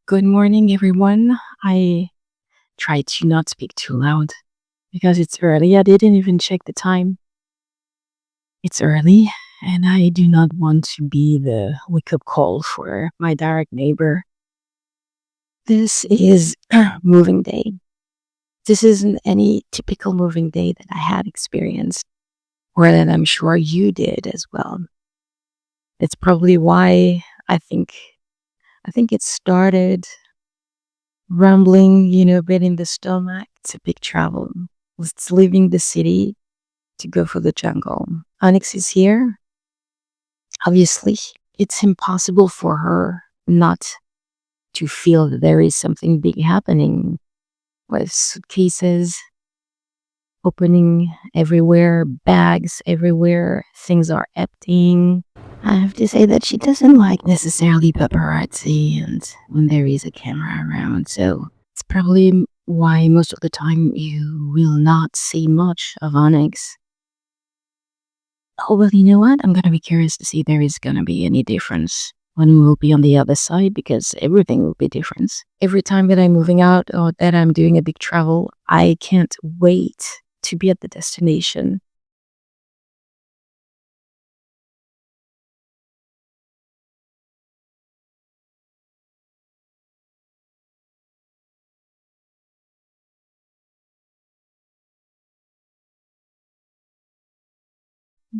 Good morning, everyone. I tried to not speak too loud because it's early. I didn't even check the time. It's early, and I do not want to be the wake up call for my direct neighbor. This is moving day. This isn't any typical moving day that I had experienced, or that I'm sure you did as well. It's probably why I think it started rumbling, a bit in the stomach. It's a big travel. It's leaving the city to go for the jungle. Onyx is here. Obviously, it's impossible for her not to feel that there is something big happening with suitcases opening everywhere, bags everywhere, things are emptying. I have to say that she doesn't like necessarily paparazzi and when there is a camera around, so it's probably why most of the time you will not see much of Onyx. Oh, well, you know what? I'm gonna be curious to see if there is gonna be any difference when we will be on the other side, because everything will be different. Every time that I'm moving out or that I'm doing a big travel, I can't wait to be at the destination.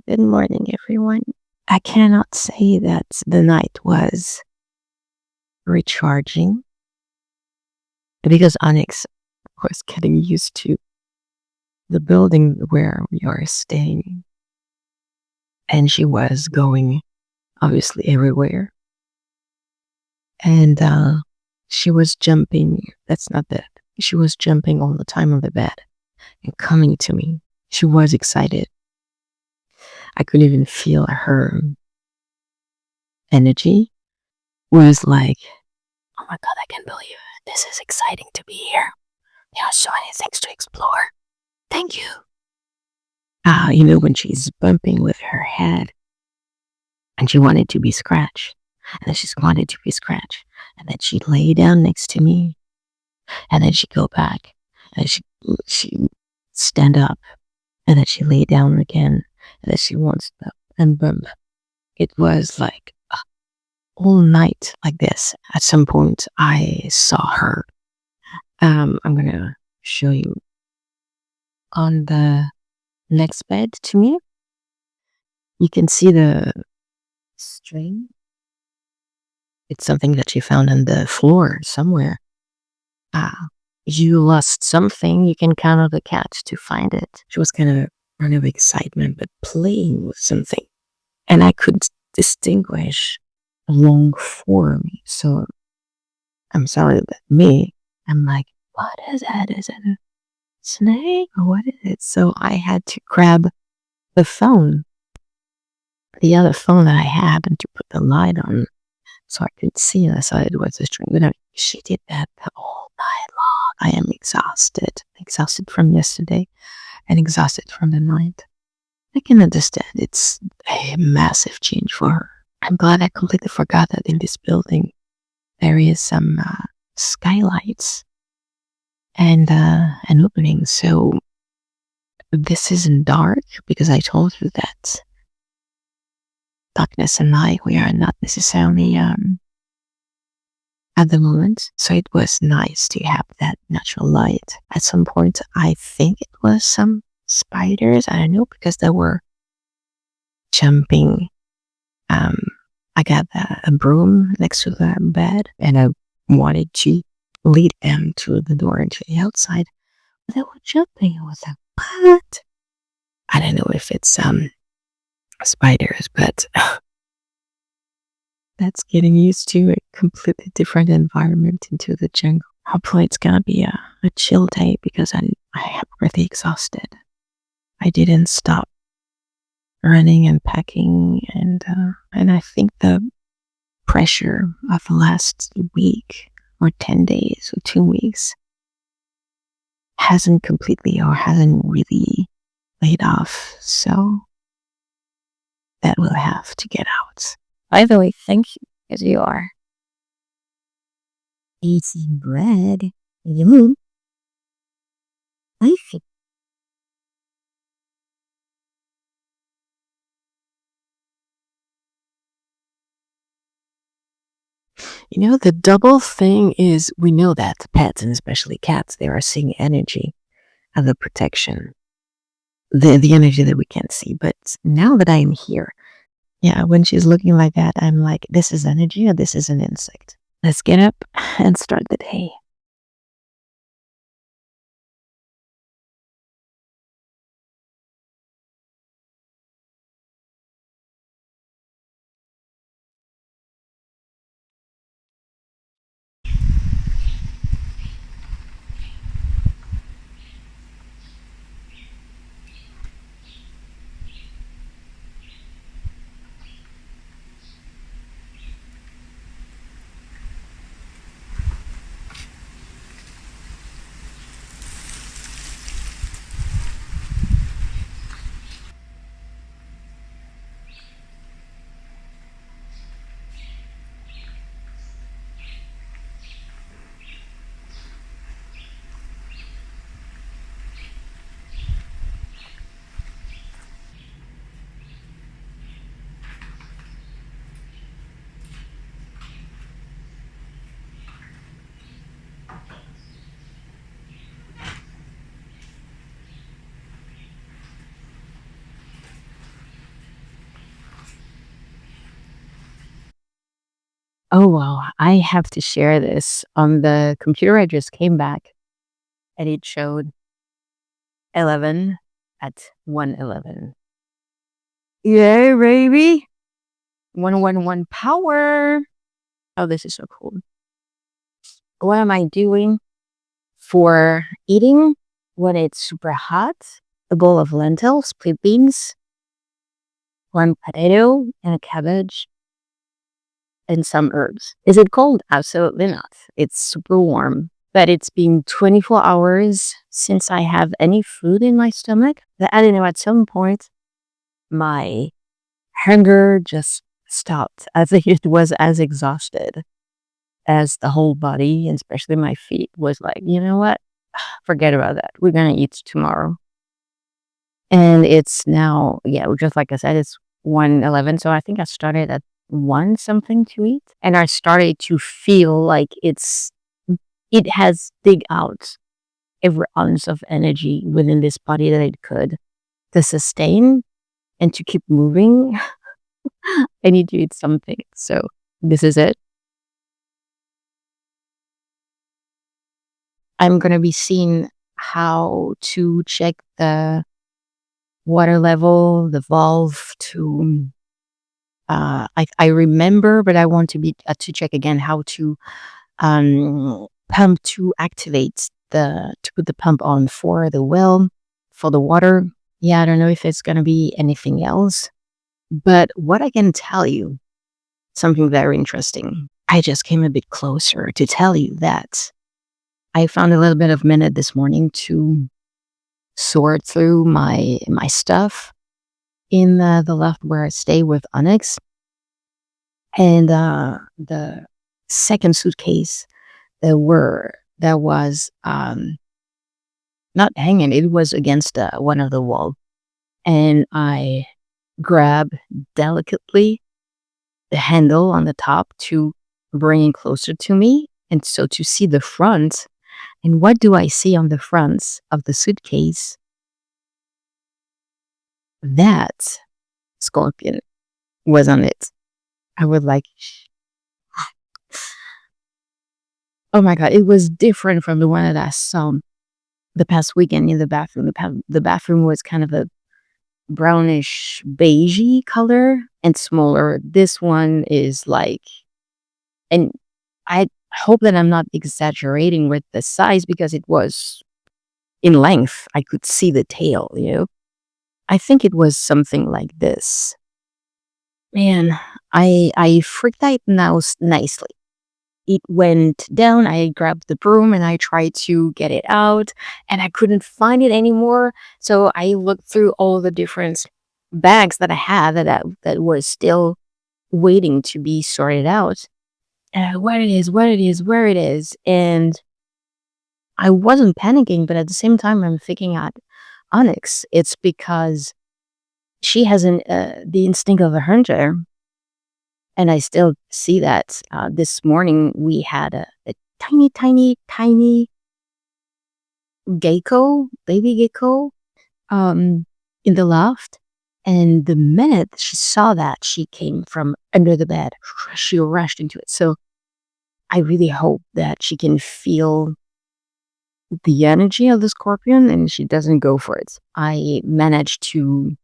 Good morning, everyone. I cannot say that the night was recharging because Onyx was getting used to the building where we are staying, and she was going obviously everywhere. And she was jumping. That's not that. She was jumping all the time on the bed and coming to me. She was excited. I could even feel her energy was like, oh my God, I can't believe it. This is exciting to be here. There are so many things to explore. Thank you. When she's bumping with her head and she wanted to be scratched, and then she wanted to be scratched, and then she lay down next to me, and then she go back, and she stand up, and then she lay down again, and then she wants to and bump. It was like all night like this. At some point, I saw her. I'm gonna show you on the next bed to me. You can see the string. It's something that she found on the floor somewhere. You lost something, you can count on the cat to find it. She was kind of running of excitement, but playing with something. And I could distinguish a long form. So I'm sorry that I'm like, what is that? Is it a snake or what is it? So I had to grab the phone, the other phone that I had, and to put the light on so I could see. And I saw it was a string. But she did that the whole night long. I am exhausted from yesterday and exhausted from the night. I can understand it's a massive change for her. I'm glad I completely forgot that in this building there is some skylights and an opening. So this isn't dark, because I told you that darkness and light, we are not necessarily at the moment. So it was nice to have that natural light. At some point, I think it was some spiders. I don't know, because they were jumping. I got a broom next to the bed, and I wanted to lead them to the door and to the outside. But they were jumping. I was like, what? I don't know if it's spiders, but that's getting used to a completely different environment into the jungle. Hopefully it's gonna be a chill day, because I am really exhausted. I didn't stop running and packing, and I think the pressure of the last week or 10 days or 2 weeks hasn't really laid off. So that will have to get out. By the way, thank you, as you are. tasty bread. You, I think. The double thing is we know that pets, and especially cats, they are seeing energy as a protection. The energy that we can't see. But now that I'm here, yeah, when she's looking like that, I'm like, this is energy or this is an insect. Let's get up and start the day. Oh, wow. I have to share this. On the computer, I just came back and it showed 11 at 1:11. Yay, baby. 111 power. Oh, this is so cool. What am I doing for eating when it's super hot? A bowl of lentils, split beans, one potato, and a cabbage, and some herbs. Is it cold? Absolutely not. It's super warm. But it's been 24 hours since I have any food in my stomach. That I don't know, at some point, my hunger just stopped. I think it was as exhausted as the whole body, and especially my feet, was like, you know what? Forget about that. We're going to eat tomorrow. And it's now, yeah, just like I said, it's 1:11. So I think I started at 1 something to eat. And I started to feel like it has dig out every ounce of energy within this body that it could to sustain and to keep moving. I need to eat something. So this is it. I'm going to be seeing how to check the water level, the valve to I remember, but I want to check again how to pump to activate to put the pump on for the well for the water. Yeah, I don't know if it's gonna be anything else, but what I can tell you, something very interesting. I just came a bit closer to tell you that I found a little bit of minute this morning to sort through my stuff in the loft where I stay with Onyx. And the second suitcase that was not hanging, it was against one of the wall. And I grab delicately the handle on the top to bring it closer to me. And so to see the front, and what do I see on the front of the suitcase? That scorpion was on it. I was like, oh my God, it was different from the one that I saw the past weekend in the bathroom. The bathroom was kind of a brownish beigey color and smaller. This one is like, and I hope that I'm not exaggerating with the size because it was in length. I could see the tail, I think it was something like this. Man, I freaked out now nicely. It went down. I grabbed the broom and I tried to get it out and I couldn't find it anymore. So I looked through all the different bags that I had that were still waiting to be sorted out. where it is, where it is, where it is. And I wasn't panicking, but at the same time, I'm thinking at Onyx, it's because she has the instinct of a hunter. And I still see that. This morning, we had a tiny, tiny, tiny gecko, baby gecko, in the loft. And the minute she saw that, she came from under the bed. She rushed into it. So I really hope that she can feel the energy of the scorpion and she doesn't go for it. I managed to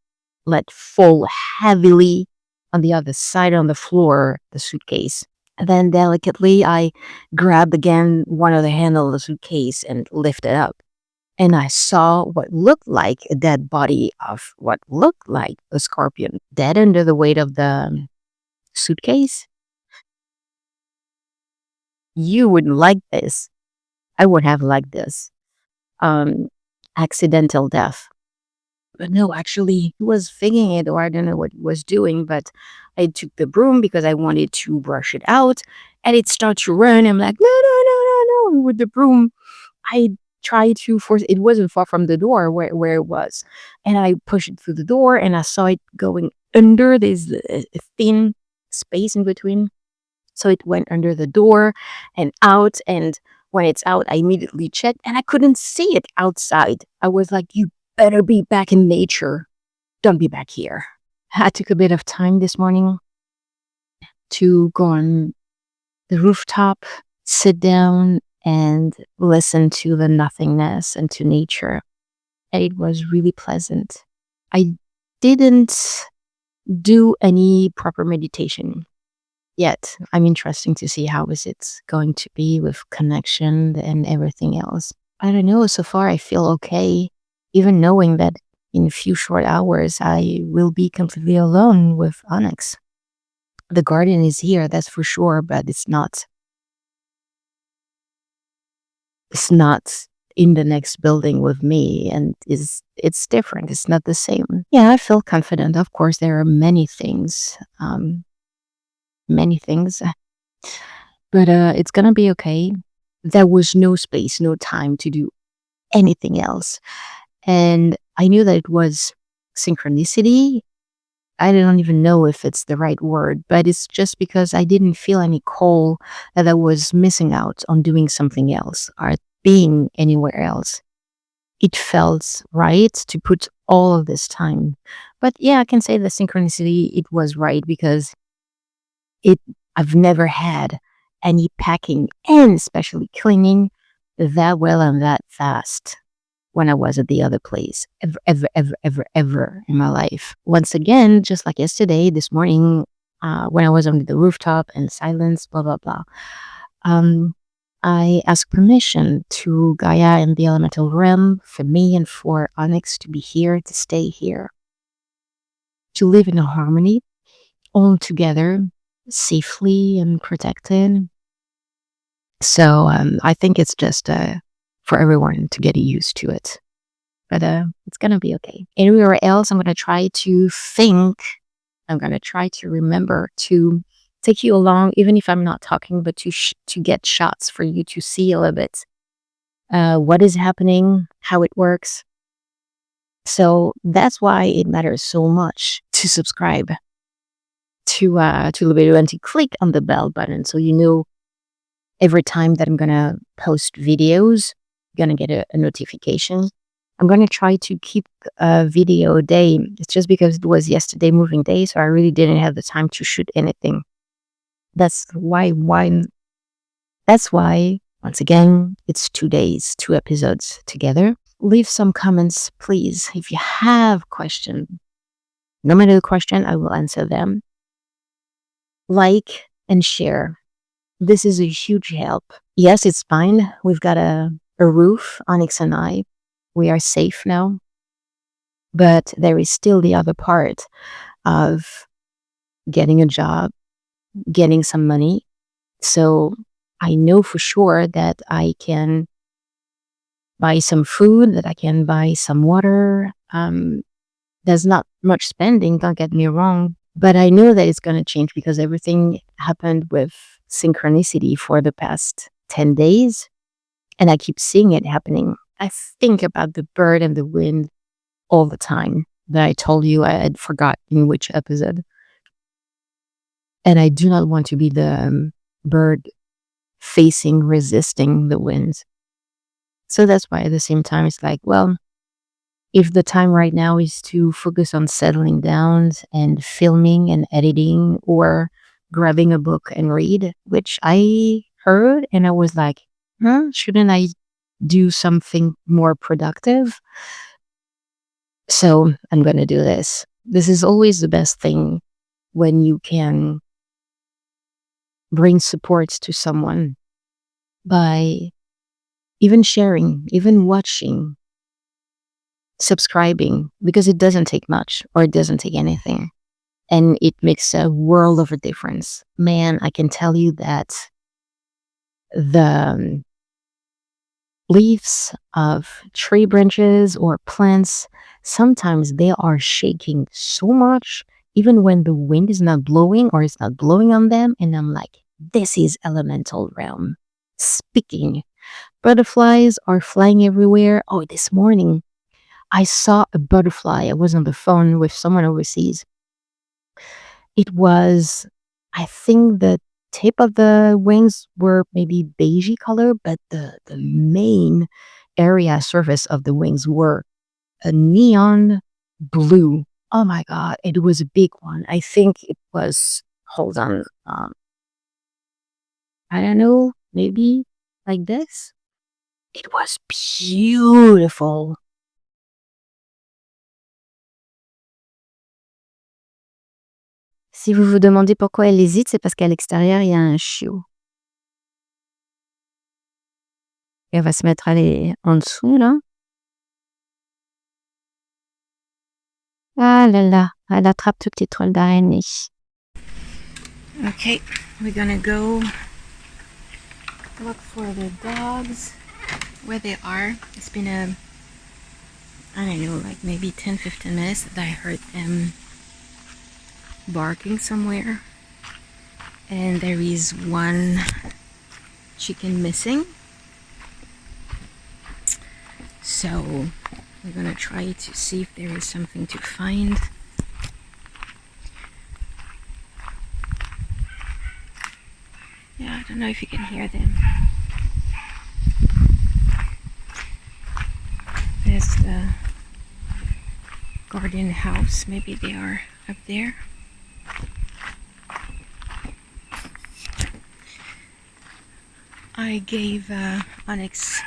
let fall heavily on the other side on the floor, the suitcase. And then delicately, I grabbed again one of the handle of the suitcase and lifted up. And I saw what looked like a dead body of what looked like a scorpion, dead under the weight of the suitcase. You wouldn't like this. I would have liked this. Accidental death. But no, actually, he was faking it, or I don't know what he was doing. But I took the broom because I wanted to brush it out, and it started to run. I'm like, no, no, no, no, no. With the broom, I tried to force. It wasn't far from the door where it was, and I pushed it through the door, and I saw it going under. There's a thin space in between, so it went under the door and out. And when it's out, I immediately checked, and I couldn't see it outside. I was like, you better be back in nature. Don't be back here. I took a bit of time this morning to go on the rooftop, sit down, and listen to the nothingness and to nature. And it was really pleasant. I didn't do any proper meditation yet. I'm interested to see how is it going to be with connection and everything else. I don't know. So far, I feel okay, even knowing that in a few short hours, I will be completely alone with Onyx. The garden is here, that's for sure, but it's not in the next building with me, and it's different. It's not the same. Yeah, I feel confident. Of course, there are many things, but it's gonna be okay. There was no space, no time to do anything else. And I knew that it was synchronicity. I don't even know if it's the right word, but it's just because I didn't feel any call that I was missing out on doing something else or being anywhere else. It felt right to put all of this time. But yeah, I can say the synchronicity, it was right because I've never had any packing and especially cleaning that well and that fast when I was at the other place, ever in my life. Once again, just like yesterday, this morning, when I was on the rooftop and silence, blah, blah, blah, I asked permission to Gaia and the elemental realm for me and for Onyx to be here, to stay here, to live in a harmony, all together, safely and protected. So I think it's just for everyone to get used to it. But it's going to be okay. Anywhere else, I'm going to try to think. I'm going to try to remember to take you along, even if I'm not talking, but to get shots for you to see a little bit what is happening, how it works. So that's why it matters so much to subscribe to the video and to click on the bell button so you know every time that I'm going to post videos, you're going to get a notification. I'm going to try to keep a video a day. It's just because it was yesterday moving day, so I really didn't have the time to shoot anything. That's why, once again, it's 2 days, 2 episodes together. Leave some comments, please. If you have questions, no matter the question, I will answer them. Like and share. This is a huge help. Yes, it's fine. We've got a roof, Onyx and I. We are safe now. But there is still the other part of getting a job, getting some money. So I know for sure that I can buy some food, that I can buy some water. There's not much spending, don't get me wrong. But I know that it's going to change because everything happened with synchronicity for the past 10 days, and I keep seeing it happening. I think about the bird and the wind all the time that I told you I had forgotten which episode. And I do not want to be the bird resisting the wind. So that's why at the same time, it's like, well, if the time right now is to focus on settling down and filming and editing or grabbing a book and read, which I heard and I was like, shouldn't I do something more productive? So I'm going to do this. This is always the best thing when you can bring support to someone by even sharing, even watching, subscribing, because it doesn't take much or it doesn't take anything. And it makes a world of a difference. Man, I can tell you that the leaves of tree branches or plants, sometimes they are shaking so much, even when the wind is not blowing or it's not blowing on them. And I'm like, this is elemental realm speaking. Butterflies are flying everywhere. Oh, this morning I saw a butterfly. I was on the phone with someone overseas. It was, I think the tip of the wings were maybe beigey color, but the main area surface of the wings were a neon blue. Oh my God, it was a big one. I think it was, hold on, I don't know, maybe like this. It was beautiful. Si vous vous demandez pourquoi elle hésite, c'est parce qu'à l'extérieur, il y a un chiot. Et elle va se mettre à aller en dessous, là. Ah là là, elle attrape tout petit troll d'araignée. Okay, we're gonna go look for the dogs, where they are. It's been I don't know, like maybe 10-15 minutes that I heard them barking somewhere. And there is one chicken missing. So we're gonna try to see if there is something to find. Yeah, I don't know if you can hear them. There's the garden house. Maybe they are up there. I gave Onyx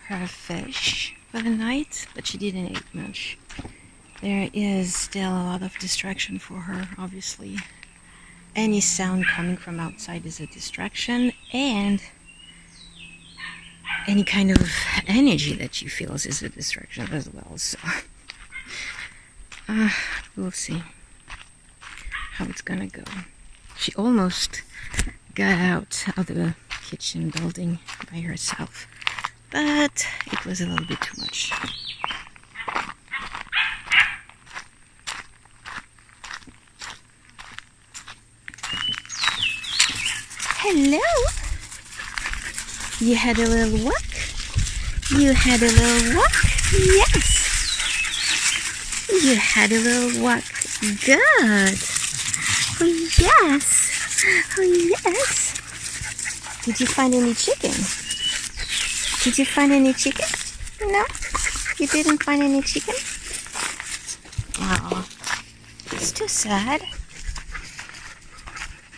her fish for the night, but she didn't eat much. There is still a lot of distraction for her, obviously. Any sound coming from outside is a distraction, and any kind of energy that she feels is a distraction as well. So we'll see how it's gonna go. She almost got out of the kitchen building by herself, but it was a little bit too much. Hello! You had a little walk? You had a little walk? Yes! You had a little walk. Good! Oh yes! Oh yes! Did you find any chicken? Did you find any chicken? No? You didn't find any chicken? Oh, it's too sad.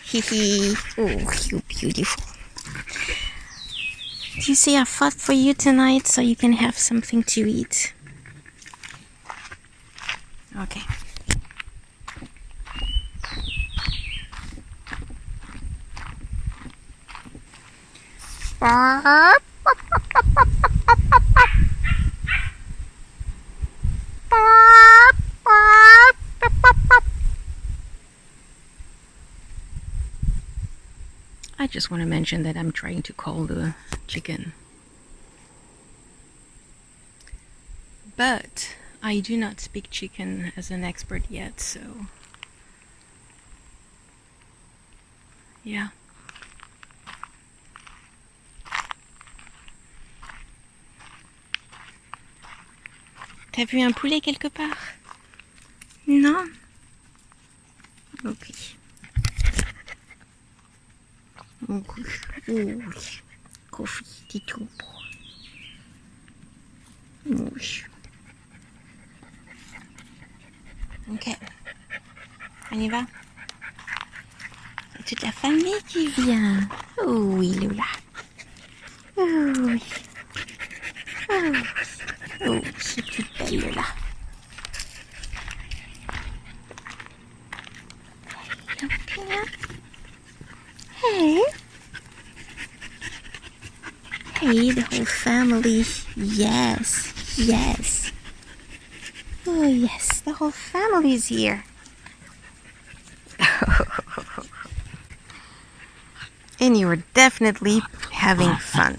Hee hee. Oh, you beautiful. Do you see I fought for you tonight so you can have something to eat? Okay. I just want to mention that I'm trying to call the chicken. But I do not speak chicken as an expert yet, so yeah. T'as vu un poulet quelque part? Non? Ok. Ok. Oui. Kofi, t'es tout beau. Oui. Ok. On y va? Toute la famille qui vient. Oh oui, Lola. Oh oui. Oh oui. Oh, c'est toute belle, Lola. Hey. Hey, the whole family. Yes. Yes. Oh, yes. The whole family's here. And you're definitely having fun.